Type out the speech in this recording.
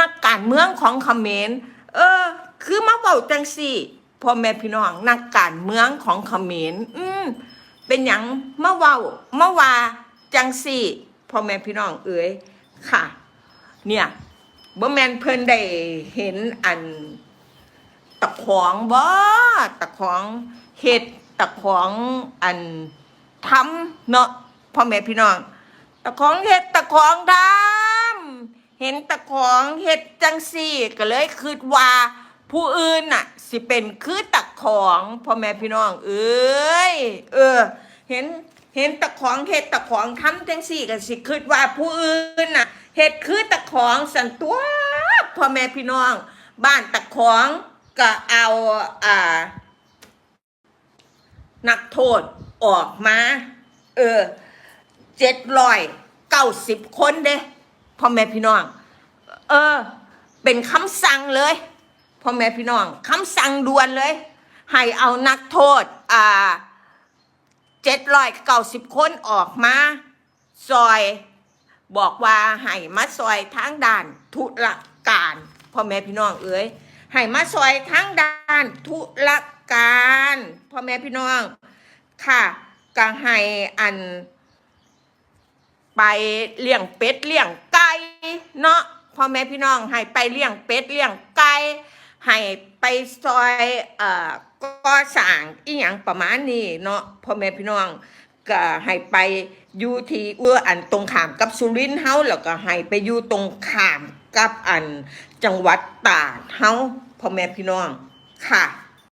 นักการเมืองของเขมรคือมาเว้าจังสี่พ่อแม่พี่น้องนักการเมืองของเขมรเป็นหยังมาเว้ามาว่าจังสี่พ่อแม่พี่น้องเอ๋ยค่ะเนี่ยบ่แม่นเพิ่นได้เห็นอันตะของบ่ตะของเฮ็ดตะของอันทำเนาะพ่อแม่พี่น้องตะของเฮ็ดตะของทำเห็นตะของเฮ็ดจังซี่ก็เลยคิดว่าผู้อื่นน่ะสิเป็นคือตะของพ่อแม่พี่น้องเอ้ยเห็นตะของเฮ็ดตะของทำจังซี่ก็สิคิดว่าผู้อื่นน่ะเฮ็ดคือตะของสันตัวพ่อแม่พี่น้องบ้านตะของก็เอานักโทษออกมา790 คนเด้พ่อแม่พี่น้องเป็นคำสั่งเลยพ่อแม่พี่น้องคำสั่งด่วนเลยให้เอานักโทษ790 คนออกมาซอยบอกว่าให้มาซอยทางด้านธุรการพ่อแม่พี่น้องเอ๋ยให้มาซอยทางด้านธุรการพ่อแม่พี่น้องค่ะก็ให้อันไปเลี้ยงเป็ดเลี้ยงไก่เนาะพ่อแม่พี่น้องให้ไปเลี้ยงเป็ดเลี้ยงไก่ให้ไปซอยก่อสร้างอีหยังประมาณนี้เนาะพ่อแม่พี่น้องก็ให้ไปอยู่ที่อันตรงข้ามกับสุรินทร์เฮาแล้วก็ให้ไปอยู่ตรงข้ามกับอันจังหวัดตราดเฮาพ่อแม่พี่น้องค่ะ